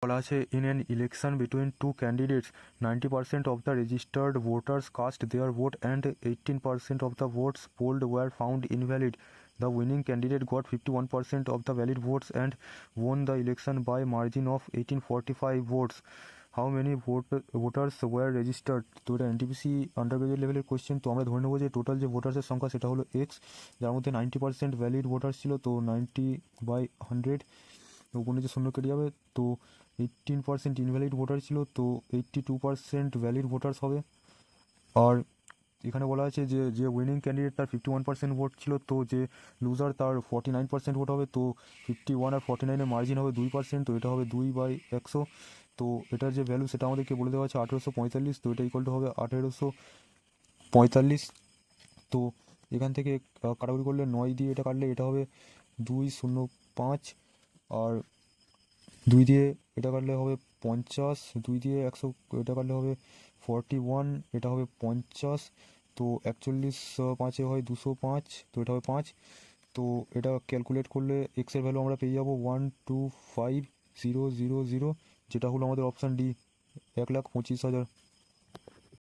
বলা আছে in an election between two candidates 90% of the registered voters cast their vote and 18% of the votes polled were found invalid. The winning candidate got 51% of the valid votes and won the election by margin of 1845 votes. How many voters were registered? তো এটা NTPC under graduate লেভেলের question. তো আমরা ধরে নেবো যে total যে ভোটার্সের সংখ্যা সেটা হলো এক্স, যার মধ্যে 90% ভ্যালিড ভোটার্স ছিল, তো 90/100 উপর নিচে শূন্য কেটে যাবে। তো 18% ইনভ্যালিড ভোটার ছিল, তো 82% ভ্যালিড ভোটার্স হবে। আর এখানে বলা আছে যে যে উইনিং ক্যান্ডিডেট তার 51% ভোট ছিল, তো যে লুজার তার 49% ভোট হবে। তো 51 আর 49-এর মার্জিন হবে 2%, তো এটা হবে 2/100। তো এটার যে ভ্যালু সেটা আমাদেরকে বলে দেওয়া আছে 1845, তো এটা ইকুয়াল টু হবে 1845। তো এখান থেকে কাটাকুটি করলে 9 দিয়ে এটা কাটলে এটা হবে 205, আর 2 দিয়ে এটা কাটলে হবে 50, 2 দিয়ে 100 এটা কাটলে হবে 41, এটা হবে 50। তো 41 5-এ হয় 205, তো এটা হবে 5। তো এটা ক্যালকুলেট করলে এক্সের ভ্যালু আমরা পেয়ে যাবো 125000, যেটা হলো আমাদের অপশান ডি, 1,25,000।